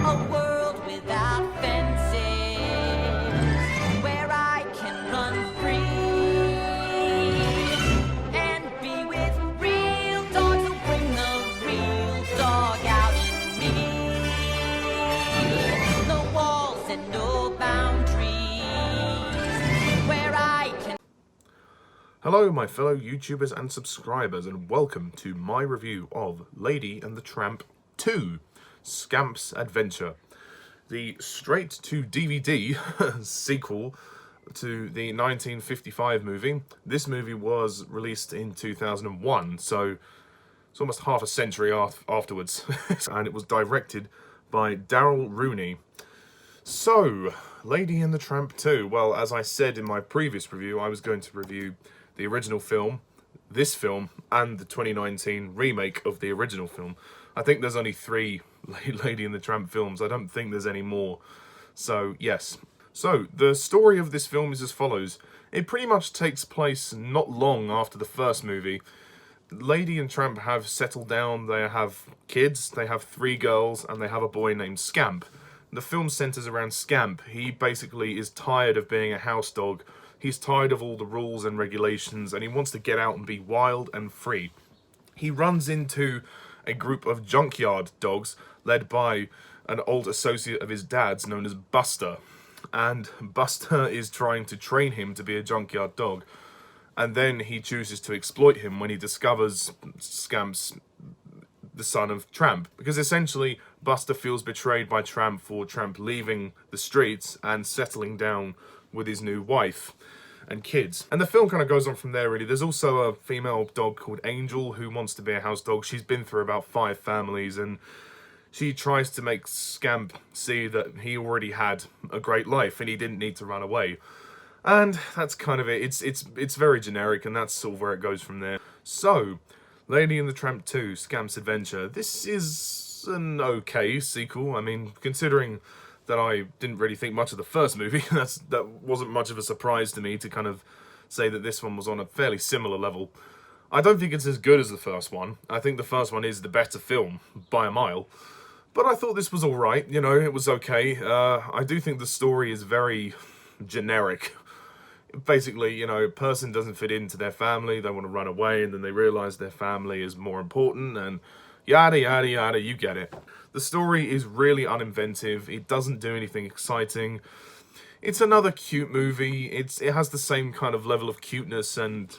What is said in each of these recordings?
A world without fences, where I can run free and be with real dogs who bring the real dog out in me. No walls and no boundaries, where I can... Hello my fellow YouTubers and subscribers, and welcome to my review of Lady and the Tramp 2, Scamp's Adventure, the straight-to-DVD sequel to the 1955 movie. This movie was released in 2001, so it's almost half a century afterwards, and it was directed by Darrell Rooney. So, Lady and the Tramp 2, well, as I said in my previous review, I was going to review the original film, this film, and the 2019 remake of the original film. I think there's only 3 Lady and the Tramp films. I don't think there's any more. So, yes. So, the story of this film is as follows. It pretty much takes place not long after the first movie. Lady and Tramp have settled down, they have kids, they have 3 girls, and they have a boy named Scamp. The film centers around Scamp. He basically is tired of being a house dog. He's tired of all the rules and regulations, and he wants to get out and be wild and free. He runs into a group of junkyard dogs led by an old associate of his dad's known as Buster. And Buster is trying to train him to be a junkyard dog. And then he chooses to exploit him when he discovers Scamp's the son of Tramp. Because essentially, Buster feels betrayed by Tramp for Tramp leaving the streets and settling down with his new wife and kids. And the film kind of goes on from there, really. There's also a female dog called Angel who wants to be a house dog. She's been through about 5 families, and she tries to make Scamp see that he already had a great life and he didn't need to run away. And that's kind of it. It's very generic, and that's sort of where it goes from there. So, Lady and the Tramp 2, Scamp's Adventure. This is an okay sequel. I mean, considering that I didn't really think much of the first movie, that wasn't much of a surprise to me to kind of say that this one was on a fairly similar level. I don't think it's as good as the first one. I think the first one is the better film, by a mile. But I thought this was alright, you know, it was okay. I do think the story is very generic. Basically, you know, a person doesn't fit into their family, they want to run away, and then they realise their family is more important, and yada yada yada, you get it. The story is really uninventive, it doesn't do anything exciting. It's another cute movie, it has the same kind of level of cuteness and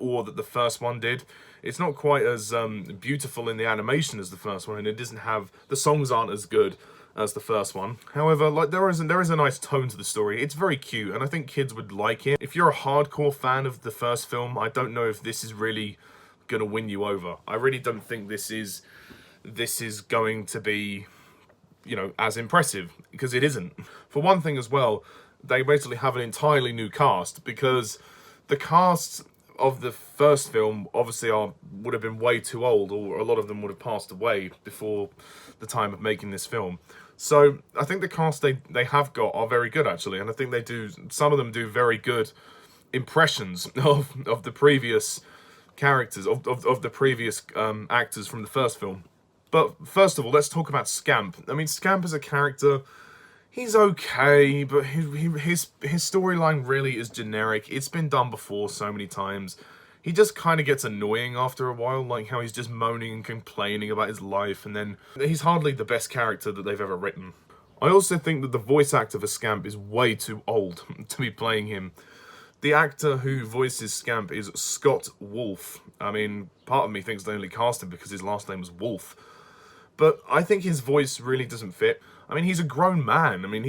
awe that the first one did. It's not quite as beautiful in the animation as the first one, and it doesn't have, the songs aren't as good as the first one. However, like there is a nice tone to the story. It's very cute, and I think kids would like it. If you're a hardcore fan of the first film, I don't know if this is really gonna win you over. I really don't think this is going to be, you know, as impressive, because it isn't. For one thing as well, they basically have an entirely new cast, because the cast of the first film obviously would have been way too old, or a lot of them would have passed away before the time of making this film. So I think the cast they have got are very good, actually, and I think they do, some of them do very good impressions of the previous characters, of the previous actors from the first film. But first of all, let's talk about Scamp. I mean, Scamp as a character, he's okay, but his storyline really is generic. It's been done before so many times. He just kind of gets annoying after a while, like how he's just moaning and complaining about his life, and then he's hardly the best character that they've ever written. I also think that the voice actor for Scamp is way too old to be playing him. The actor who voices Scamp is Scott Wolfe. I mean, part of me thinks they only cast him because his last name was Wolfe. But I think his voice really doesn't fit. I mean, he's a grown man. I mean,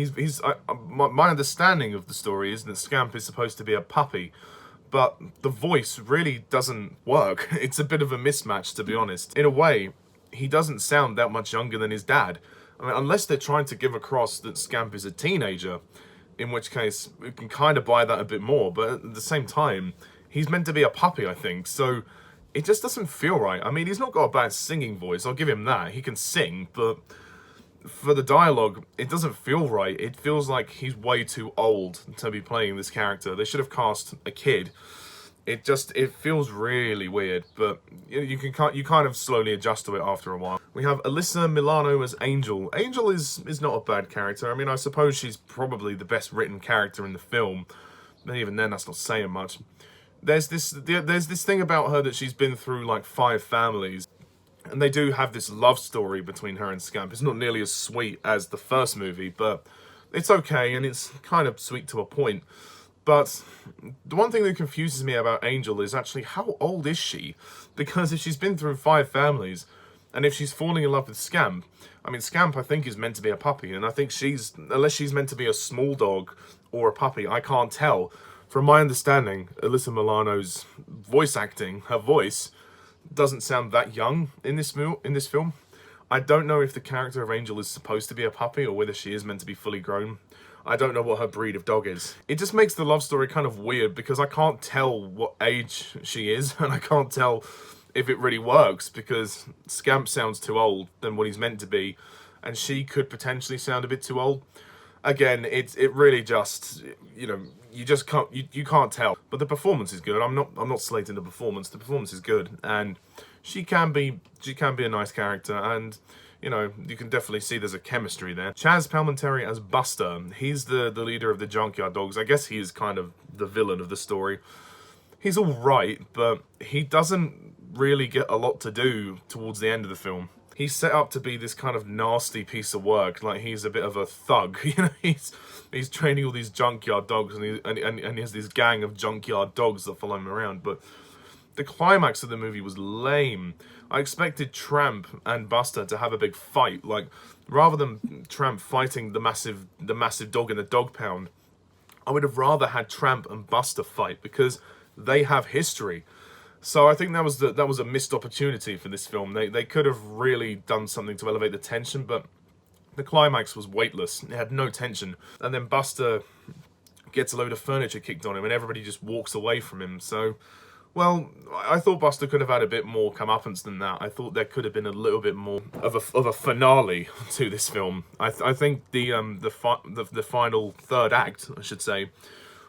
my understanding of the story is that Scamp is supposed to be a puppy, but the voice really doesn't work. It's a bit of a mismatch, to be honest. In a way, he doesn't sound that much younger than his dad. I mean, unless they're trying to give across that Scamp is a teenager, in which case we can kind of buy that a bit more, but at the same time, he's meant to be a puppy, I think, so it just doesn't feel right. I mean, he's not got a bad singing voice, I'll give him that. He can sing, but for the dialogue, it doesn't feel right. It feels like he's way too old to be playing this character. They should have cast a kid. It feels really weird, but you kind of slowly adjust to it after a while. We have Alyssa Milano as Angel. Angel is not a bad character. I mean, I suppose she's probably the best written character in the film. But even then, that's not saying much. There's this thing about her that she's been through like 5 families. And they do have this love story between her and Scamp. It's not nearly as sweet as the first movie, but it's okay, and it's kind of sweet to a point. But the one thing that confuses me about Angel is actually, how old is she? Because if she's been through 5 families, and if she's falling in love with Scamp, I mean, Scamp, I think, is meant to be a puppy, and I think unless she's meant to be a small dog or a puppy, I can't tell. From my understanding, Alyssa Milano's voice acting, her voice, doesn't sound that young in this film. I don't know if the character of Angel is supposed to be a puppy or whether she is meant to be fully grown. I don't know what her breed of dog is. It just makes the love story kind of weird because I can't tell what age she is, and I can't tell if it really works because Scamp sounds too old than what he's meant to be, and she could potentially sound a bit too old. Again, it really just, you know, you just can't you can't tell. But the performance is good. I'm not slating the performance. The performance is good, and she can be a nice character, and you know, you can definitely see there's a chemistry there. Chazz Palminteri as Buster. He's the leader of the Junkyard Dogs. I guess he is kind of the villain of the story. He's all right, but he doesn't really get a lot to do towards the end of the film. He's set up to be this kind of nasty piece of work, like he's a bit of a thug. You know, he's training all these junkyard dogs, and he has this gang of junkyard dogs that follow him around. But the climax of the movie was lame. I expected Tramp and Buster to have a big fight, like rather than Tramp fighting the massive dog in the dog pound. I would have rather had Tramp and Buster fight because they have history. So I think that was a missed opportunity for this film. They could have really done something to elevate the tension, but the climax was weightless. It had no tension. And then Buster gets a load of furniture kicked on him and everybody just walks away from him. So, well, I thought Buster could have had a bit more comeuppance than that. I thought there could have been a little bit more of a finale to this film. I think the final third act, I should say,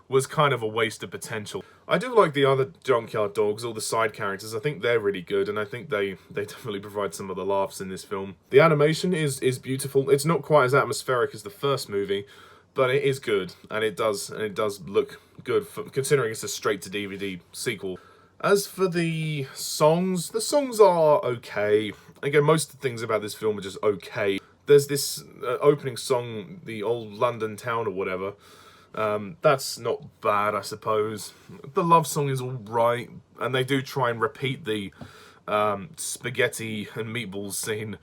was kind of a waste of potential. I do like the other Junkyard Dogs, all the side characters. I think they're really good, and I think they definitely provide some of the laughs in this film. The animation is beautiful. It's not quite as atmospheric as the first movie, but it is good, and it does look good considering it's a straight-to-DVD sequel. As for the songs are okay. Again, most of the things about this film are just okay. There's this opening song, the Old London Town or whatever. That's not bad, I suppose. The love song is alright, and they do try and repeat the spaghetti and meatballs scene,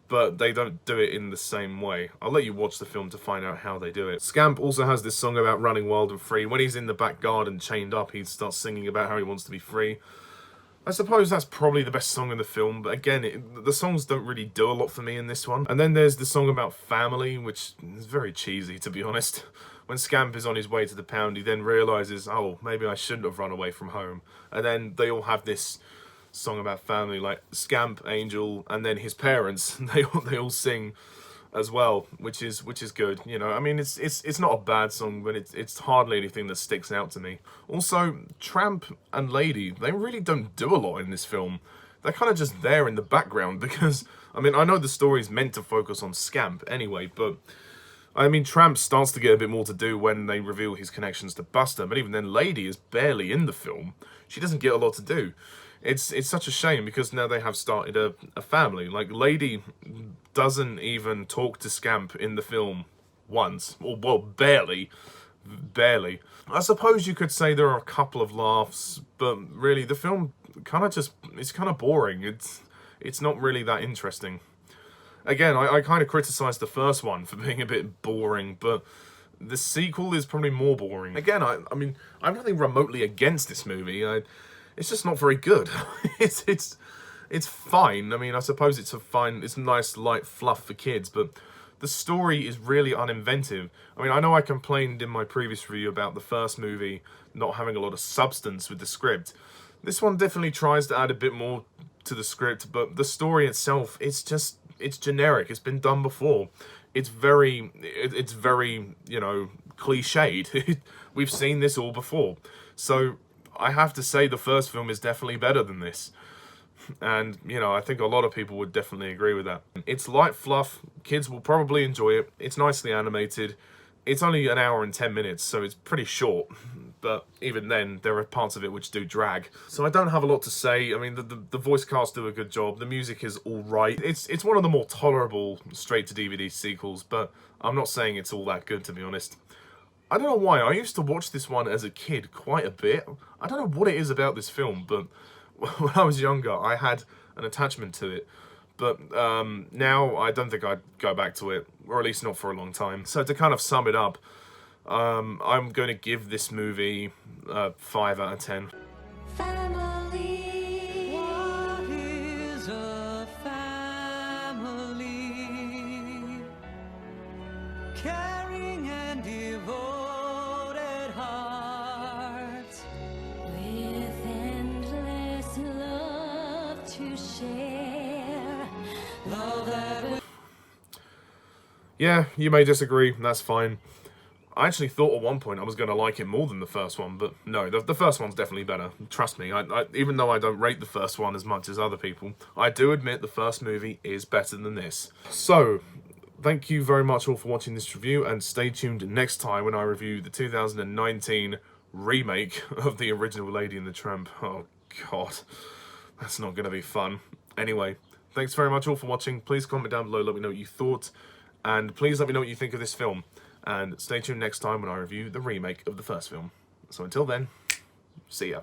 but they don't do it in the same way. I'll let you watch the film to find out how they do it. Scamp also has this song about running wild and free. When he's in the back garden chained up, he starts singing about how he wants to be free. I suppose that's probably the best song in the film, but again, the songs don't really do a lot for me in this one. And then there's the song about family, which is very cheesy, to be honest. When Scamp is on his way to the pound, he then realises, oh, maybe I shouldn't have run away from home. And then they all have this song about family, like Scamp, Angel, and then his parents. They all sing as well, which is good. You know, I mean, it's not a bad song, but it's hardly anything that sticks out to me. Also, Tramp and Lady, they really don't do a lot in this film. They're kind of just there in the background because, I mean, I know the story's meant to focus on Scamp anyway, but I mean, Tramp starts to get a bit more to do when they reveal his connections to Buster, but even then, Lady is barely in the film. She doesn't get a lot to do. It's such a shame because now they have started a family. Like, Lady doesn't even talk to Scamp in the film once. Or, well, barely. Barely. I suppose you could say there are a couple of laughs, but really, the film kind of it's kind of boring. It's not really that interesting. Again, I kind of criticised the first one for being a bit boring, but the sequel is probably more boring. Again, I mean, I'm nothing remotely against this movie. It's just not very good. It's fine. I mean, I suppose it's nice light fluff for kids, but the story is really uninventive. I mean, I know I complained in my previous review about the first movie not having a lot of substance with the script. This one definitely tries to add a bit more to the script, but the story itself, it's generic. It's been done before. It's very, you know, cliched. We've seen this all before. So I have to say the first film is definitely better than this. And, you know, I think a lot of people would definitely agree with that. It's light fluff. Kids will probably enjoy it. It's nicely animated. It's only an hour and 10 minutes, so it's pretty short. But even then, there are parts of it which do drag. So I don't have a lot to say. I mean, the voice cast do a good job. The music is all right. It's one of the more tolerable straight-to-DVD sequels, but I'm not saying it's all that good, to be honest. I don't know why. I used to watch this one as a kid quite a bit. I don't know what it is about this film, but when I was younger, I had an attachment to it. But now I don't think I'd go back to it, or at least not for a long time. So to kind of sum it up, I'm going to give this movie 5 out of 10. Family. What is a family? Caring and devoted hearts with endless love to share. Love that. Yeah, you may disagree, that's fine. I actually thought at one point I was going to like it more than the first one, but no, the first one's definitely better. Trust me, even though I don't rate the first one as much as other people, I do admit the first movie is better than this. So, thank you very much all for watching this review, and stay tuned next time when I review the 2019 remake of the original Lady and the Tramp. Oh god, that's not going to be fun. Anyway, thanks very much all for watching. Please comment down below, let me know what you thought, and please let me know what you think of this film. And stay tuned next time when I review the remake of the first film. So until then, see ya.